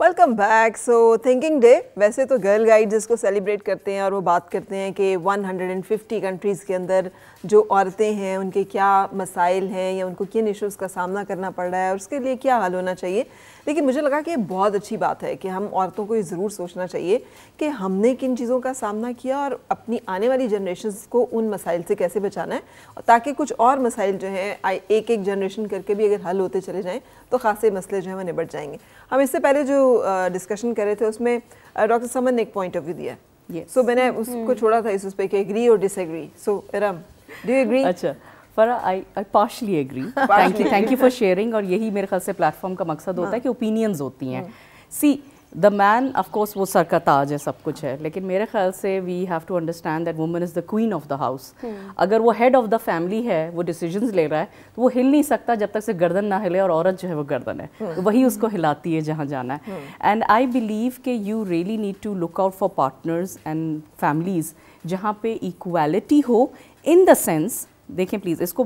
Welcome back. So thinking day ویسے تو girl guide us کو سیلیبریٹ کرتے ہیں اور وہ بات کرتے ہیں کہ 150 کنٹریز کے اندر جو عورتیں ہیں ان کے کیا مسائل ہیں یا ان کو کن ایشوز کا سامنا کرنا پڑ رہا ہے اور اس کے لیے کیا حل ہونا چاہیے. لیکن مجھے لگا کہ یہ بہت اچھی بات ہے کہ ہم عورتوں کو یہ ضرور سوچنا چاہیے کہ ہم نے کن چیزوں کا سامنا کیا اور اپنی آنے والی جنریشنز کو ان مسائل سے کیسے بچانا ہے, تاکہ کچھ اور مسائل جو ہیں ایک ایک جنریشن کر کے بھی اگر حل ہوتے چلے جائیں تو خاصے مسئلے جو ہیں وہ نبٹ جائیں گے. ہم اس سے پہلے جو ڈسکشن کر رہے تھے اس میں ڈاکٹر سمن نے ایک پوائنٹ آف ویو دیا, سو میں نے اس کو چھوڑا تھا اس پہ کہ ایگری اور disagree. So um, do you agree? اچھا فرا, I partially agree. Thank you for sharing. اور یہی میرے خیال سے پلیٹ فارم کا مقصد ہوتا ہے کہ اوپینینز ہوتی ہیں. سی دا مین آف کورس وہ سر کا تاج ہے, سب کچھ ہے, لیکن میرے خیال سے we have to understand that woman is the queen of the house. اگر وہ ہیڈ آف دا فیملی ہے, وہ ڈیسیجنز لے رہا ہے, تو وہ ہل نہیں سکتا جب تک سے گردن نہ ہلے, اور عورت جو ہے وہ گردن ہے, وہی اس کو ہلاتی ہے جہاں جانا ہے. اینڈ آئی بلیو کہ you really need to look out for partners and families جہاں پہ ایکویلٹی ہو, ان دا سینس دیکھیں پلیز اس کو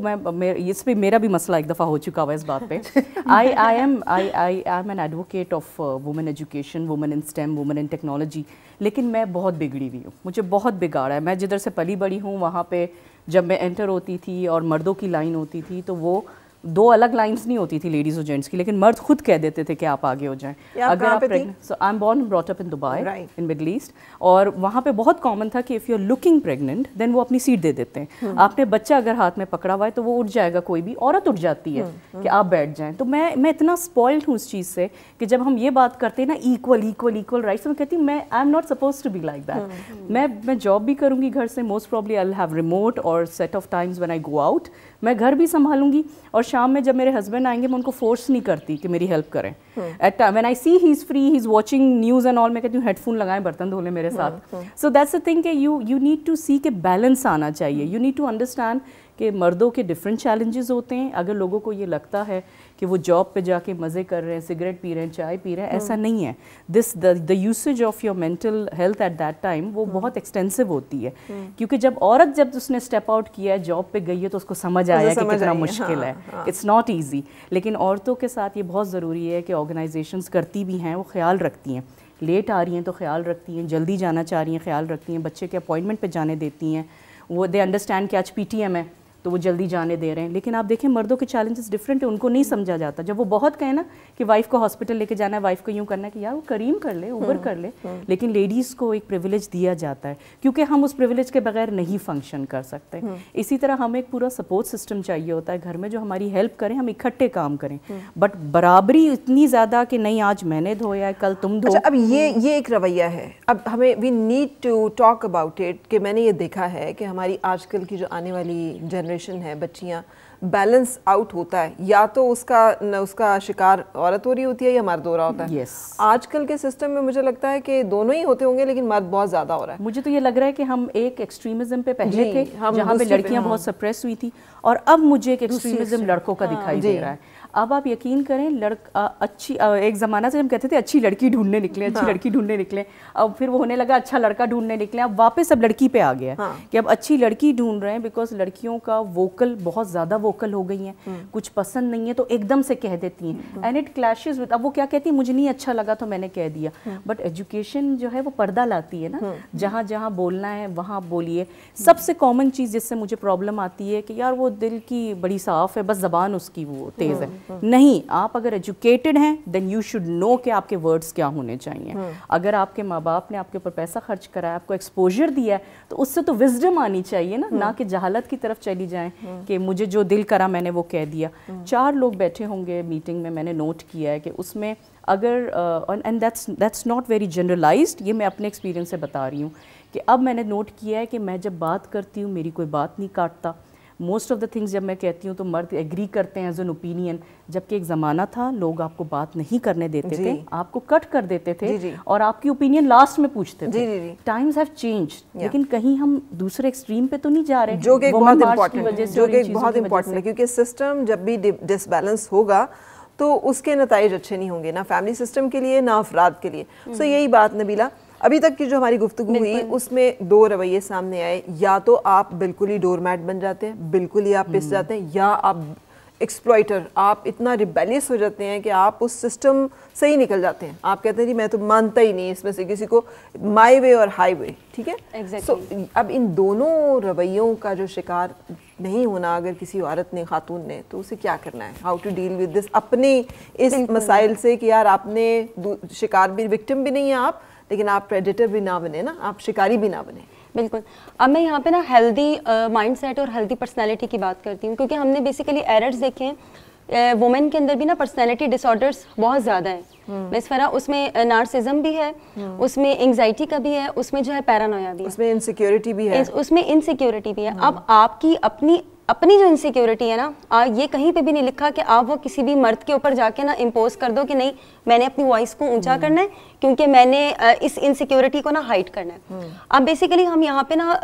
اس پہ میرا بھی مسئلہ ایک دفعہ ہو چکا ہوا ہے اس بات پہ. I am an advocate of woman education, woman in STEM, woman in technology, لیکن میں بہت بگڑی ہوئی ہوں, مجھے بہت بگاڑا ہے. میں جدھر سے پلی بڑی ہوں وہاں پہ جب میں انٹر ہوتی تھی اور مردوں کی لائن ہوتی تھی تو وہ دو الگ لائنز نہیں ہوتی تھی لیڈیز اور جینٹس کی, لیکن مرد خود کہہ دیتے تھے کہ آپ آگے ہو جائیں. اگر آپ so I am born brought up in Dubai in Middle East, اور وہاں پہ بہت کامن تھا کہ if you are looking pregnant then وہ اپنی سیٹ دے دیتے ہیں. آپ نے بچہ اگر ہاتھ میں پکڑا ہوا ہے تو وہ اٹھ جائے گا, کوئی بھی عورت اٹھ جاتی ہے کہ آپ بیٹھ جائیں. تو میں اتنا اسپوائلڈ ہوں اس چیز سے کہ جب ہم یہ بات کرتے ہیں نا ایکول رائٹس, میں کہتی ہوں میں I am not supposed to be like that. میں جاب بھی کروں گی گھر سے, most probably I will have remote اور set of times when I go out, میں گھر بھی سنبھالوں گی, اور شام میں جب میرے ہسبینڈ آئیں گے میں ان کو فورس نہیں کرتی کہ میری ہیلپ کریں. At when I see he is free, he is watching news and all, میں کہتی ہوں ہیڈ فون لگائیں, برتن دھو لیں میرے ساتھ. سو دیٹس اے تھنگ کہ یو نیڈ ٹو سی کہ بیلنس آنا چاہیے. یو نیڈ ٹو انڈرسٹینڈ کہ مردوں کے ڈفرینٹ چیلنجز ہوتے ہیں. اگر لوگوں کو یہ لگتا ہے کہ وہ جاب پہ جا کے مزے کر رہے ہیں, سگریٹ پی رہے ہیں, چائے پی رہے ہیں, ایسا نہیں ہے. The usage of your mental health at that time وہ بہت ایکسٹینسو ہوتی ہے, کیونکہ جب اس نے اسٹیپ آؤٹ کیا ہے, جاب پہ گئی ہے, تو اس کو سمجھ آیا کہ کتنا مشکل ہے. It's not easy. لیکن عورتوں کے ساتھ یہ بہت ضروری ہے کہ آرگنائزیشنز کرتی بھی ہیں, وہ خیال رکھتی ہیں, لیٹ آ رہی ہیں تو خیال رکھتی ہیں, جلدی جانا چاہ رہی ہیں خیال رکھتی ہیں, بچے کے اپوائنٹمنٹ پہ جانے دیتی ہیں, وہ دے انڈرسٹینڈ کہ آج PTM ہے تو وہ جلدی جانے دے رہے ہیں. لیکن آپ دیکھیں مردوں کے چیلنجز ڈفرینٹ ہیں, ان کو نہیں سمجھا جاتا. جب وہ بہت کہیں نا کہ وائف کو ہاسپٹل لے کے جانا ہے, وائف کو یوں کرنا ہے کہ یار وہ کریم کر لے, اوبر کر لے, لیکن لیڈیز کو ایک پریویلیج دیا جاتا ہے کیونکہ ہم اس پریویلیج کے بغیر نہیں فنکشن کر سکتے. اسی طرح ہمیں ایک پورا سپورٹ سسٹم چاہیے ہوتا ہے گھر میں جو ہماری ہیلپ کریں, ہم اکٹھے کام کریں, بٹ برابری اتنی زیادہ کہ نہیں آج میں نے دھویا ہے کل تم دھو. اب یہ ایک رویہ ہے. اب ہمیں we need to talk about it کہ میں نے یہ دیکھا ہے کہ ہماری آج کل کی جو آنے والی جنریشن ہے, بچیاں, بیلنس آؤٹ ہوتا ہے, یا تو اس کا شکار عورت ہو رہی ہوتی ہے یا مرد ہو رہا ہوتا ہے. آج کل کے سسٹم میں مجھے لگتا ہے کہ دونوں ہی ہوتے ہوں گے, لیکن مرد بہت زیادہ ہو رہا ہے. مجھے تو یہ لگ رہا ہے کہ ہم ایک ایکسٹریمزم پہ پہلے تھے جہاں پہ لڑکیاں بہت سپریس ہوئی تھی, اور اب مجھے ایک ایکسٹریمزم لڑکوں کا دکھائی دے رہا ہے. اب آپ یقین کریں اچھی ایک زمانہ سے ہم کہتے تھے اچھی لڑکی ڈھونڈنے نکلیں, اچھی لڑکی ڈھونڈنے نکلیں, اب پھر وہ ہونے لگا اچھا لڑکا ڈھونڈنے نکلیں. اب واپس اب لڑکی پہ آ گیا کہ اب اچھی لڑکی ڈھونڈ رہے ہیں, بیکاز لڑکیوں کا ووکل بہت زیادہ ووکل ہو گئی ہیں, کچھ پسند نہیں ہے تو ایک دم سے کہہ دیتی ہیں, اینڈ اٹ کلیشز ود. اب وہ کیا کہتی ہیں مجھے نہیں اچھا لگا تو میں نے کہہ دیا. بٹ ایجوکیشن جو ہے وہ پردہ لاتی ہے نا, جہاں جہاں بولنا ہے وہاں بولیے. سب سے کامن چیز جس سے مجھے پرابلم آتی ہے کہ یار وہ دل کی بڑی صاف ہے, بس زبان اس کی وہ تیز ہے. نہیں, آپ اگر ایجوکیٹڈ ہیں دین یو شوڈ نو کہ آپ کے ورڈز کیا ہونے چاہیے. اگر آپ کے ماں باپ نے آپ کے اوپر پیسہ خرچ کرا ہے, آپ کو ایکسپوجر دیا ہے, تو اس سے تو وزڈم آنی چاہیے نا, نہ کہ جہالت کی طرف چلی جائیں کہ مجھے جو دل کرا میں نے وہ کہہ دیا. 4 لوگ بیٹھے ہوں گے میٹنگ میں, میں نے نوٹ کیا ہے کہ اس میں اگر and that's not very generalized, یہ میں اپنے ایکسپیرینس سے بتا رہی ہوں کہ اب میں نے نوٹ کیا ہے کہ میں جب بات کرتی ہوں میری کوئی بات نہیں کاٹتا. موسٹ آف دا تھنگس جب میں کہتی ہوں تو مرد ایگری کرتے ہیں ایز این اوپینین, جبکہ ایک زمانہ تھا لوگ آپ کو بات نہیں کرنے دیتے تھے, آپ کو کٹ کر دیتے تھے اور آپ کی اوپینین لاسٹ میں پوچھتے تھے. ٹائمز ہیو چینجڈ, لیکن کہیں ہم دوسرے ایکسٹریم پہ تو نہیں جا رہے, جو کہ بہت امپورٹنٹ ہے, کیونکہ سسٹم جب بھی ڈس بیلنس ہوگا تو اس کے نتائج اچھے نہیں ہوں گے, نہ فیملی سسٹم کے لیے نہ افراد کے لیے. سو یہی بات نبیلہ, ابھی تک کی جو ہماری گفتگو ہوئی اس میں دو رویے سامنے آئے, یا تو آپ بالکل ہی ڈور میٹ بن جاتے ہیں, بالکل ہی آپ پس جاتے ہیں, یا آپ ایکسپلائٹر, آپ اتنا ریبیلیس ہو جاتے ہیں کہ آپ اس سسٹم سے ہی نکل جاتے ہیں. آپ کہتے ہیں جی میں تو مانتا ہی نہیں اس میں سے کسی کو, مائی وے اور ہائی وے, ٹھیک ہے. سو اب ان دونوں رویوں کا جو شکار نہیں ہونا اگر کسی عورت نے, خاتون نے, تو اسے کیا کرنا ہے, how to deal with this, اپنے اس مسائل سے کہ یار آپ نے شکار بھی, وکٹم بھی نہیں ہیں آپ, لیکن آپ پریڈیٹر بھی نہ بنے نا, آپ شکاری بھی نہ بنے. بالکل. اب میں یہاں پہ نا ہیلدی مائنڈ سیٹ اور ہیلدی پرسنالٹی کی بات کرتی ہوں, کیونکہ ہم نے بیسیکلی ایررز دیکھے ہیں وومن کے اندر بھی نا پرسنالٹی ڈس آرڈرس بہت زیادہ ہیں. مس فرا اس میں نارسزم بھی ہے, اس میں انگزائٹی کا بھی ہے, اس میں جو ہے پیرانویا بھی ہے, اس میں انسیکیورٹی بھی ہے, اس میں انسیکیورٹی بھی ہے. اب آپ کی اپنی جو انسیکیورٹی ہے نا, یہ کہیں پہ بھی نہیں لکھا کہ آپ وہ کسی بھی مرد کے اوپر جا کے نا امپوز کر دو کہ نہیں میں نے اپنی وائس کو اونچا کرنا ہے کیونکہ میں نے اس انسیکیورٹی کو نا ہائڈ کرنا ہے. اب بیسیکلی ہم یہاں پہ نا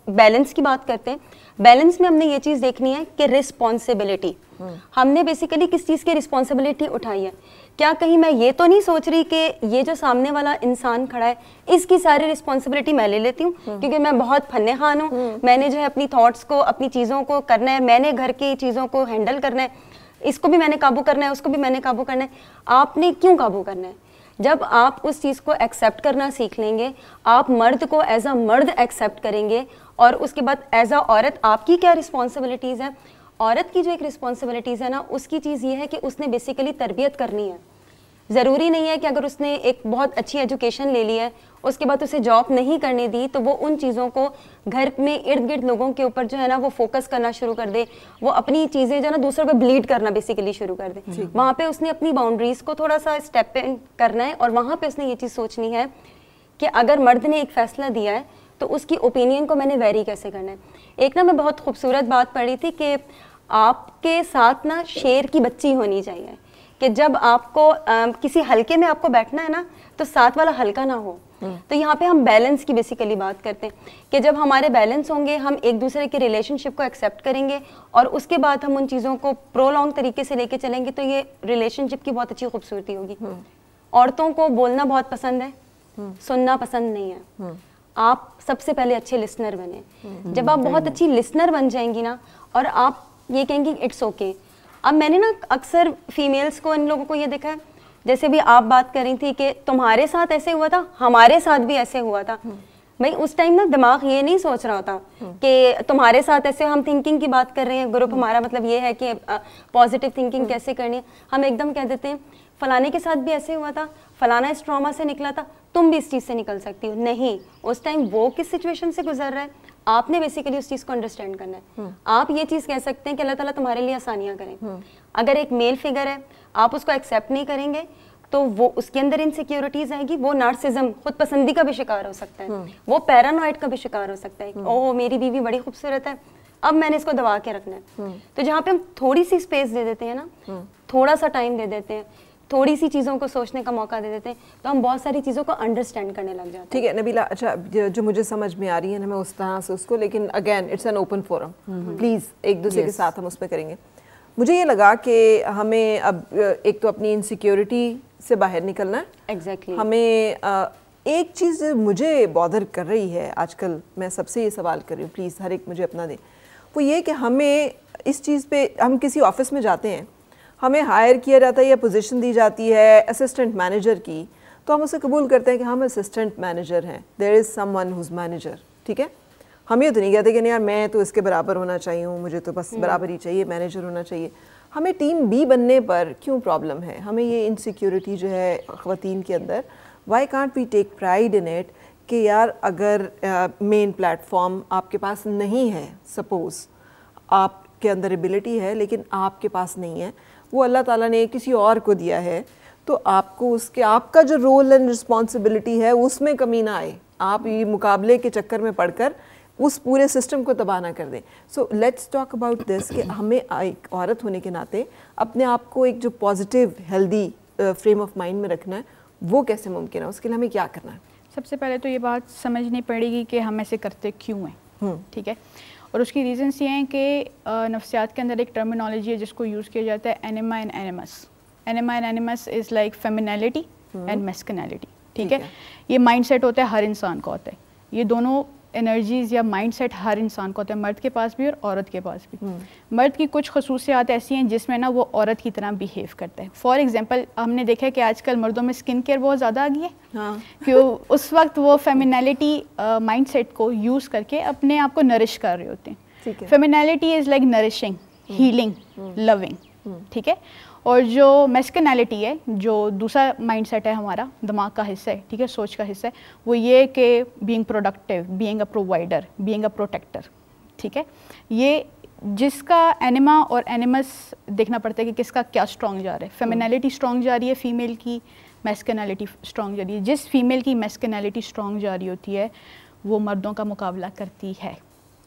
بیلنس کی بات کرتے ہیں. بیلنس میں ہم نے یہ چیز دیکھنی ہے کہ رسپانسبلٹی, ہم نے بیسیکلی کس چیز کی رسپانسبلٹی اٹھائی ہے. کیا کہیں میں یہ تو نہیں سوچ رہی کہ یہ جو سامنے والا انسان کھڑا ہے اس کی ساری رسپانسبلٹی میں لے لیتی ہوں کیونکہ میں بہت فن خان ہوں, میں نے جو ہے اپنی تھاٹس کو, اپنی چیزوں کو کرنا ہے, میں نے گھر کی چیزوں کو ہینڈل کرنا ہے, اس کو بھی میں نے قابو کرنا ہے, اس کو بھی میں نے قابو کرنا ہے. آپ نے کیوں قابو کرنا ہے؟ جب آپ اس چیز کو ایکسیپٹ کرنا سیکھ لیں گے, آپ مرد کو ایز اے مرد ایکسیپٹ کریں گے, اور اس کے بعد ایز اے عورت آپ کی کیا رسپانسبلٹیز ہیں. عورت کی جو ایک رسپانسبلٹیز ہے نا, اس کی چیز یہ ہے کہ اس نے بیسیکلی تربیت کرنی ہے. ضروری نہیں ہے کہ اگر اس نے ایک بہت اچھی ایجوکیشن لے لی ہے اس کے بعد اسے جاب نہیں کرنے دی تو وہ ان چیزوں کو گھر میں ارد گرد لوگوں کے اوپر جو ہے نا وہ فوکس کرنا شروع کر دے, وہ اپنی چیزیں جو ہے نا دوسروں پہ بلیڈ کرنا بیسیکلی شروع کر دے. وہاں پہ اس نے اپنی باؤنڈریز کو تھوڑا سا اسٹیپ ان کرنا ہے, اور وہاں پہ اس نے یہ چیز سوچنی ہے کہ اگر مرد نے ایک فیصلہ دیا ہے تو اس کی اوپینین کو میں نے ویری کیسے کرنا ہے. ایک نا میں بہت خوبصورت بات پڑھی تھی کہ آپ کے ساتھ نا شیر کی بچی ہونی چاہیے, کہ جب آپ کو کسی حلقے میں آپ کو بیٹھنا ہے نا تو ساتھ والا حلقہ نہ ہو. تو یہاں پہ ہم بیلنس کی بیسیکلی بات کرتے ہیں کہ جب ہمارے بیلنس ہوں گے, ہم ایک دوسرے کے ریلیشن شپ کو ایکسیپٹ کریں گے اور اس کے بعد ہم ان چیزوں کو پرولونگ طریقے سے لے کے چلیں گے, تو یہ ریلیشن شپ کی بہت اچھی خوبصورتی ہوگی. عورتوں کو بولنا بہت پسند ہے, سننا پسند نہیں ہے. آپ سب سے پہلے اچھے لسنر بنیں. جب آپ بہت اچھی لسنر بن جائیں گی نا, اور آپ یہ کہیں گی اٹس اوکے. اب میں نے نا اکثر فیمیلز کو, ان لوگوں کو یہ دیکھا ہے, جیسے بھی آپ بات کر رہی تھی کہ تمہارے ساتھ ایسے ہوا تھا, ہمارے ساتھ بھی ایسے ہوا تھا. بھائی اس ٹائم نا دماغ یہ نہیں سوچ رہا ہوتا کہ تمہارے ساتھ ایسے, ہم تھنکنگ کی بات کر رہے ہیں, گروپ ہمارا مطلب یہ ہے کہ پازیٹیو تھنکنگ کیسے کرنی ہے. ہم ایک دم کہہ دیتے ہیں فلانے کے ساتھ بھی ایسے ہوا تھا, فلانا اس ٹراما سے نکلا تھا, تم بھی اس چیز سے نکل سکتی ہو. نہیں, اس ٹائم وہ کس سچویشن سے گزر رہا ہے, آپ نے بیسیکلی اس چیز کو انڈرسٹینڈ کرنا ہے. آپ یہ چیز کہہ سکتے ہیں کہ اللہ تعالیٰ تمہارے لیے آسانیاں کریں. اگر ایک میل فگر ہے, آپ اس کو ایکسیپٹ نہیں کریں گے تو وہ اس کے اندر انسیکیورٹیز آئے گی, وہ نارسزم, خود پسندی کا بھی شکار ہو سکتا ہے, وہ پیرانوائڈ کا بھی شکار ہو سکتا ہے. اوہ میری بیوی بڑی خوبصورت ہے, اب میں نے اس کو دبا کے رکھنا ہے. تو جہاں پہ ہم تھوڑی سی اسپیس دے دیتے ہیں نا, تھوڑا سا ٹائم دے دیتے ہیں, تھوڑی سی چیزوں کو سوچنے کا موقع دے دیتے ہیں, تو ہم بہت ساری چیزوں کو انڈرسٹینڈ کرنے لگ جاتے ہیں. ٹھیک ہے نبیلہ, اچھا جو مجھے سمجھ میں آ رہی ہے نا, میں اس طرح سے اس کو, لیکن again it's an open forum, please ایک دوسرے کے ساتھ ہم اس پہ کریں گے. مجھے یہ لگا کہ ہمیں اب ایک تو اپنی انسیکیورٹی سے باہر نکلنا ہے. ایگزیکٹلی. ہمیں ایک چیز مجھے بادر کر رہی ہے آج کل, میں سب سے یہ سوال کر رہی ہوں, پلیز ہر ایک مجھے اپنا دیں, وہ یہ کہ ہمیں اس چیز پہ, ہم کسی آفس میں جاتے ہیں, ہمیں ہائر کیا جاتا ہے یا پوزیشن دی جاتی ہے اسسٹنٹ مینیجر کی, تو ہم اسے قبول کرتے ہیں کہ ہم اسسٹنٹ مینیجر ہیں, دیر از سم ون ہوز مینیجر. ٹھیک ہے, ہم یہ تو نہیں کہتے کہ نہیں یار میں تو اس کے برابر ہونا چاہیے ہوں, مجھے تو بس برابر ہی چاہیے, مینیجر ہونا چاہیے. ہمیں ٹیم بی بننے پر کیوں پرابلم ہے؟ ہمیں یہ انسیکیورٹی جو ہے خواتین کے اندر, why can't we take pride in it کہ یار اگر مین پلیٹ فارم آپ کے پاس نہیں ہے, سپوز آپ کے اندر ایبلٹی ہے لیکن آپ کے پاس نہیں ہے, وہ اللہ تعالیٰ نے کسی اور کو دیا ہے, تو آپ کو اس کے, آپ کا جو رول اینڈ رسپانسبلٹی ہے اس میں کمی نہ آئے, آپ یہ مقابلے کے چکر میں پڑھ کر اس پورے سسٹم کو تباہ نہ کر دیں. So let's talk about this کہ ہمیں ایک عورت ہونے کے ناطے اپنے آپ کو ایک جو positive healthy frame of mind میں رکھنا ہے, وہ کیسے ممکن ہے, اس کے لیے ہمیں کیا کرنا ہے؟ سب سے پہلے تو یہ بات سمجھنی پڑے گی کہ ہم ایسے کرتے کیوں ہیں. ٹھیک ہے, اور اس کی ریزنس یہ ہیں کہ نفسیات کے اندر ایک ٹرمینالوجی ہے جس کو یوز کیا جاتا ہے anima and animus. Anima and animus is like femininity and masculinity. ٹھیک ہے. یہ مائنڈ سیٹ ہوتا ہے ہر انسان کا ہوتا ہے, یہ دونوں انرجیز یا مائنڈ سیٹ ہر انسان کا ہوتا ہے, مرد کے پاس بھی اور عورت کے پاس بھی. مرد کی کچھ خصوصیات ایسی ہیں جس میں نا وہ عورت کی طرح بیہیو کرتا ہے. فار ایگزامپل ہم نے دیکھا ہے کہ آج کل مردوں میں اسکن کیئر بہت زیادہ آ گئی ہے, کہ اس وقت وہ فیمینلٹی مائنڈ سیٹ کو یوز کر کے اپنے آپ کو نرش کر رہے ہوتے ہیں. فیمینلٹی از لائک نرشنگ, ہیلنگ, لونگ, ٹھیک ہے. اور جو میسکنالٹی ہے, جو دوسرا مائنڈ سیٹ ہے ہمارا, دماغ کا حصہ ہے, ٹھیک ہے, سوچ کا حصہ ہے, وہ یہ کہ being productive, being a provider, being a protector, ٹھیک ہے. یہ جس کا اینیما اور اینیمس دیکھنا پڑتا ہے کہ کس کا کیا اسٹرانگ جا رہا ہے. فیمینلٹی اسٹرانگ جا رہی ہے فیمیل کی, میسکنالٹی اسٹرانگ جا رہی ہے. جس فیمیل کی میسکنالٹی اسٹرانگ جا رہی ہوتی ہے وہ مردوں کا مقابلہ کرتی ہے.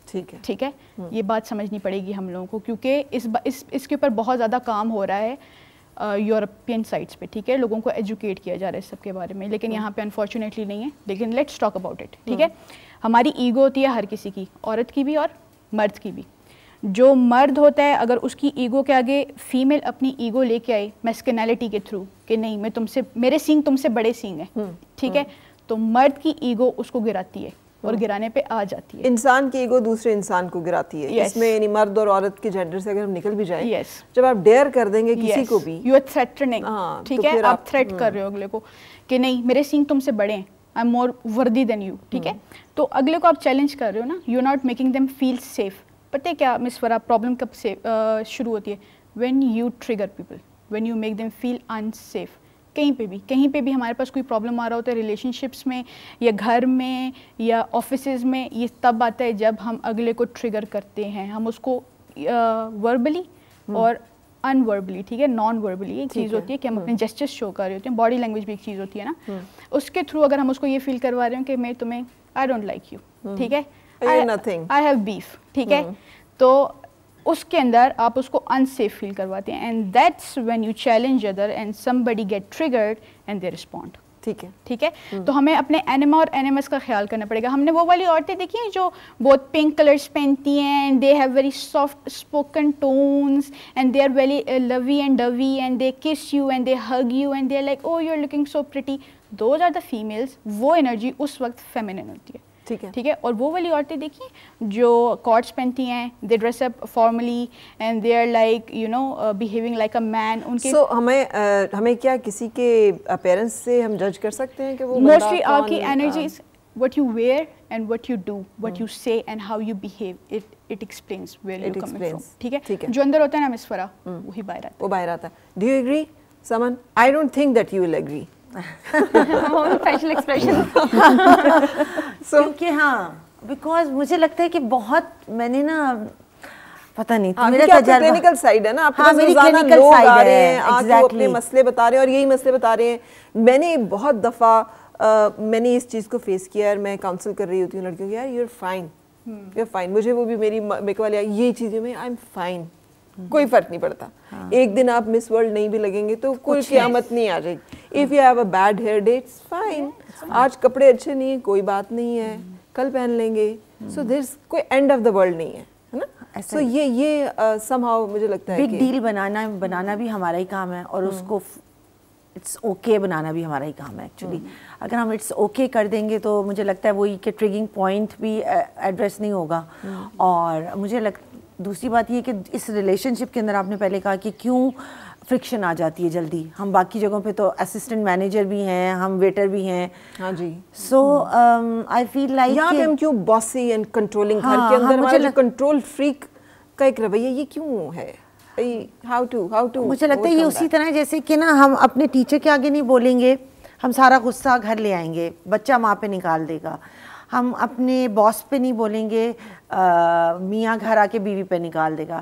ٹھیک ہے, یہ بات سمجھنی پڑے گی ہم لوگوں کو, کیونکہ اس کے اوپر بہت زیادہ کام ہو رہا ہے یورپین سائٹس پہ, ٹھیک ہے. لوگوں کو ایجوکیٹ کیا جا رہا ہے اس سب کے بارے میں, لیکن یہاں پہ انفارچونیٹلی نہیں ہے. لیکن لیٹس ٹاک اباؤٹ اٹ, ٹھیک ہے. ہماری ایگو ہوتی ہے ہر کسی کی, عورت کی بھی اور مرد کی بھی. جو مرد ہوتا ہے اگر اس کی ایگو کے آگے فیمیل اپنی ایگو لے کے آئے میسکنالٹی کے تھرو کہ نہیں میں تم سے, میرے سینگ تم سے بڑے سینگ ہیں, ٹھیک ہے, تو مرد کی ایگو اس کو گراتی ہے اور گرانے پہ آ جاتی ہے. انسان کی ایگو دوسرے انسان کو گراتی ہے. اس میں یعنی مرد اور عورت کے جینڈر سے اگر ہم نکل بھی جائیں, جب آپ ڈیئر کر دیں گے کسی کو بھی, یو آر تھریٹنگ, ٹھیک ہے, آپ تھریٹ کر رہے ہو اگلے کو کہ نہیں میرے سینگ تم سے بڑے ہیں, آئی ایم مور وردی دین یو, ٹھیک ہے. تو اگلے کو آپ چیلنج کر رہے ہو نا, you are not making them feel safe. پتہ ہے کیا مس فرا پرابلم کب سے شروع ہوتی ہے؟ When you trigger people, when you make them feel unsafe. کہیں پہ بھی ہمارے پاس کوئی پرابلم آ رہا ہوتا ہے ریلیشن شپس میں یا گھر میں یا آفیسز میں, یہ تب آتا ہے جب ہم اگلے کو ٹریگر کرتے ہیں. ہم اس کو وربلی اور ان وربلی, ٹھیک ہے, نان وربلی ایک چیز ہوتی ہے کہ ہم اپنے جسچرز شو کر رہے ہوتے ہیں, باڈی لینگویج بھی ایک چیز ہوتی ہے نا, اس کے تھرو اگر ہم اس کو یہ فیل کروا رہے ہیں کہ میں تمہیں آئی ڈونٹ لائک یو, ٹھیک ہے, آئی ہیو بیف, ٹھیک ہے, تو اس کے اندر آپ اس کو انسیف فیل کرواتے ہیں. And that's when you challenge other and somebody get triggered and they respond. ٹھیک ہے. تو ہمیں اپنے اینیما اور اینیمس کا خیال کرنا پڑے گا. ہم نے وہ والی عورتیں دیکھی ہیں جو بہت پنک کلرس پہنتی ہیں, and they have very soft spoken tones and they are very lovey and dovey and they kiss you and they hug you and they are like oh you're looking so pretty. Those are the females. وہ energy اس وقت feminine ہوتی ہے. ٹھیک ہے. اور وہ والی عورتیں دیکھیں جو کارڈس پہنتی ہیں, they dress up formally and they are like you know behaving like a man. ان کے سو ہمیں کیا کسی کے اپیرنس سے ہم جج کر سکتے ہیں کہ وہ موسٹلی آپ کی energies what you wear and what you do, what you say and how you behave, it explains where you're coming from. ٹھیک ہے. جو اندر ہوتا ہے نا مس فرا, وہی باہر آتا ہے. وہ باہر آتا ہے. Do you agree, Saman? I don't think that you will agree. Facial expression. کیونکہ ہاں بیکاز مجھے لگتا ہے کہ بہت میں نے نا پتہ نہیں میرا تجربہ کلینکل سائیڈ ہے نا, آپ کے پاس روزانہ لوگ آ رہے ہیں, آ کے اپنے مسئلے بتا رہے ہیں اور یہی مسئلے بتا رہے ہیں. میں نے بہت دفعہ میں نے اس چیز کو فیس کیا اور میں کاؤنسل کر رہی ہوتی ہوں لڑکیوں کو, یار یو آر فائن, مجھے وہ بھی میری میک والی یہ چیزیں میں آئی ایم فائن, کوئی فرق نہیں پڑتا. ایک دن آپ مس ورلڈ نہیں بھی لگیں گے تو کوئی قیامت نہیں آ جائے گی. If you have a bad hair day it's fine, آج کپڑے اچھے نہیں ہیں کوئی بات نہیں ہے, کل پہن لیں گے. سو دیر از کوئی اینڈ آف دا ورلڈ نہیں ہے نا. سو یہ سم ہاؤ مجھے لگتا ہے بگ ڈیل بنانا بھی ہمارا ہی کام ہے اور اس کو اٹس اوکے بنانا بھی ہمارا ہی کام ہے ایکچولی. اگر ہم اٹس اوکے کر دیں گے تو مجھے لگتا ہے وہی کہ ٹریگنگ پوائنٹ بھی ایڈریس نہیں ہوگا. اور مجھے دوسری بات یہ کہ اس ریلیشن شپ کے اندر آپ نے پہلے کہا کہ کیوں فرکشن آ جاتی ہے جلدی. ہم باقی جگہوں پہ تو اسسٹنٹ مینیجر بھی ہیں, ہم ویٹر بھی ہیں. ہاں جی. سو آئی فیل لائک یہاں پہ ہم کیوں باسی اینڈ کنٹرولنگ, گھر کے اندر ہمارا جو کنٹرول فریک کا ایک رویہ یہ کیوں ہے؟ ہاؤ ٹو مجھے لگتا ہے یہ اسی طرح جیسے کہ نا ہم اپنے ٹیچر کے آگے نہیں بولیں گے, ہم سارا غصہ گھر لے آئیں گے, بچہ ماں پہ نکال دے گا. ہم اپنے باس پہ نہیں بولیں گے, میاں گھر آ کے بیوی پہ نکال دے گا.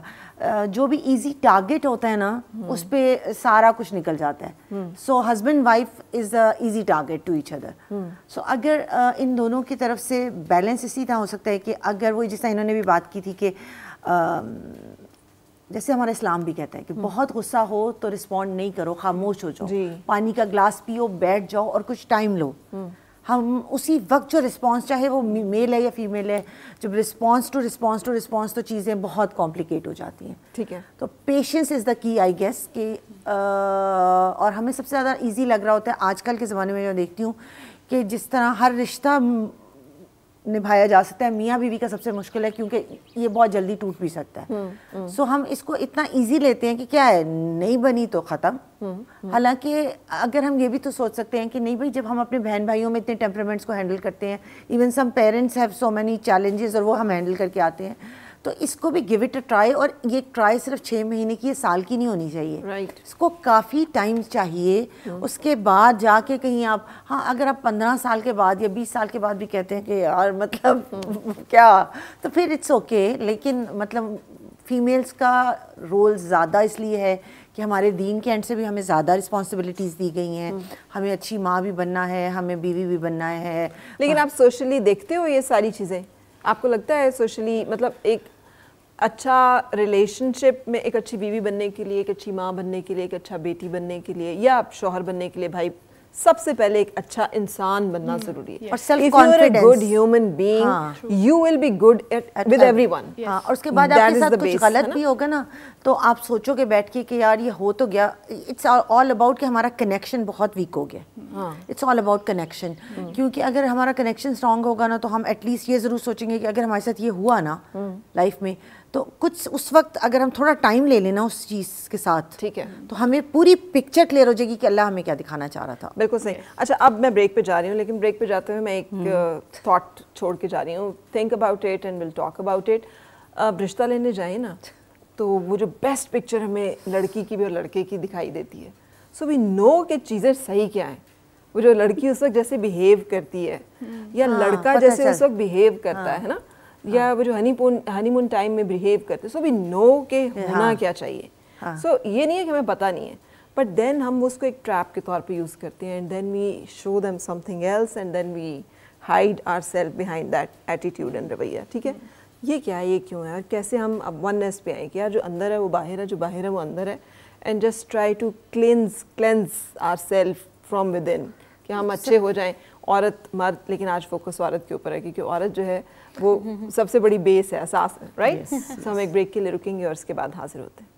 جو بھی ایزی ٹارگیٹ ہوتا ہے نا اس پہ سارا کچھ نکل جاتا ہے. So husband wife is a easy target to each other. So اگر ان دونوں کی طرف سے بیلنس اسی طرح ہو سکتا ہے کہ اگر وہ جیسا انہوں نے بھی بات کی تھی کہ جیسے ہمارا اسلام بھی کہتا ہے کہ بہت غصہ ہو تو رسپونڈ نہیں کرو, خاموش ہو جاؤ, پانی کا گلاس پیو, بیٹھ جاؤ اور کچھ ٹائم لو. ہم اسی وقت جو رسپانس, چاہے وہ میل ہے یا فیمیل ہے, جب رسپانس ٹو رسپانس تو چیزیں بہت کمپلیکیٹ ہو جاتی ہیں. ٹھیک ہے, تو پیشنس از دا کی آئی گیس کہ اور ہمیں سب سے زیادہ ایزی لگ رہا ہوتا ہے آج کل کے زمانے میں. جو دیکھتی ہوں کہ جس طرح ہر رشتہ نبھایا جا سکتا ہے, میاں بیوی کا سب سے مشکل ہے کیونکہ یہ بہت جلدی ٹوٹ بھی سکتا ہے. سو ہم اس کو اتنا ایزی لیتے ہیں کہ کیا ہے, نہیں بنی تو ختم. حالانکہ اگر ہم یہ بھی تو سوچ سکتے ہیں کہ نہیں بھائی, جب ہم اپنے بہن بھائیوں میں اتنے ٹیمپرامنٹس کو ہینڈل کرتے ہیں, even some parents have so many challenges, اور وہ ہم ہینڈل کر کے آتے ہیں, تو اس کو بھی گیو اٹ اے ٹرائی. اور یہ ٹرائی صرف 6 مہینے کی, یہ سال کی نہیں ہونی چاہیے. اس کو کافی ٹائم چاہیے. اس کے بعد جا کے کہیں آپ, ہاں اگر آپ 15 سال کے بعد یا 20 سال کے بعد بھی کہتے ہیں کہ یار مطلب کیا, تو پھر اٹس اوکے. لیکن مطلب فیمیلز کا رول زیادہ اس لیے ہے کہ ہمارے دین کے اینڈ سے بھی ہمیں زیادہ رسپانسبلٹیز دی گئی ہیں. ہمیں اچھی ماں بھی بننا ہے, ہمیں بیوی بھی بننا ہے. لیکن آپ سوشلی دیکھتے ہو یہ ساری چیزیں, آپ کو لگتا ہے سوشلی مطلب ایک اچھا ریلیشن شپ میں ایک اچھی بیوی بننے کے لیے, ایک اچھی ماں بننے کے لیے, ایک اچھا بیٹی بننے کے لیے یا شوہر بننے کے لیے, بھائی سب سے پہلے ایک اچھا انسان بننا ضروری ہے. اور self confidence, good human being you will be good with every one. اور اس کے بعد آپ کے ساتھ کچھ غلط بھی ہوگا نا, تو آپ سوچو گے بیٹھ کے کہ یار یہ ہو تو گیا. اٹس آل اباؤٹ کہ ہمارا کنیکشن بہت ویک ہو گیا. It's all about connection. کیونکہ اگر ہمارا کنیکشن اسٹرانگ ہوگا نا, تو ہم ایٹ لیسٹ یہ ضرور سوچیں گے کہ اگر ہمارے ساتھ یہ ہوا نا لائف میں, تو کچھ اس وقت اگر ہم تھوڑا ٹائم لے لینا اس چیز کے ساتھ, ٹھیک ہے, تو ہمیں پوری پکچر کلیئر ہو جائے گی کہ اللہ ہمیں کیا دکھانا چاہ رہا تھا. بالکل صحیح. اچھا اب میں بریک پہ جا رہی ہوں, لیکن بریک پہ جاتے ہوئے میں ایک تھاٹ چھوڑ کے جا رہی ہوں. Think about it and will talk about it. اب رشتہ لینے جائیں نا, تو وہ جو بیسٹ پکچر ہمیں لڑکی کی بھی اور لڑکے کی دکھائی دیتی ہے. سو وی نو کہ چیزیں صحیح کیا ہیں. وہ جو لڑکی اس وقت جیسے بیہیو کرتی ہے یا لڑکا جیسے اس وقت بیہیو کرتا ہے نا, یا وہ جو ہنی مون ٹائم میں بیہیو کرتے, سو وی نو کہ ہونا کیا چاہیے. سو یہ نہیں ہے کہ ہمیں پتہ نہیں ہے, بٹ دین ہم اس کو ایک ٹریپ کے طور پہ یوز کرتے ہیں, and then we show them something else, and then we hide ourself behind that attitude and رویہ. ٹھیک ہے, یہ کیا ہے, یہ کیوں ہے, اور کیسے ہم اب وننس پہ آئیں کہ یار جو اندر ہے وہ باہر ہے, جو باہر ہے وہ اندر ہے, and just try to cleanse ourself from within, کہ ہم اچھے ہو جائیں. عورت مرد, لیکن آج فوکس عورت کے اوپر ہے, کیونکہ عورت جو ہے وہ سب سے بڑی بیس ہے, اساس ہے, رائٹ. سو ہم ایک بریک کے لیے رکیں گے اور اس کے بعد حاضر ہوتے ہیں.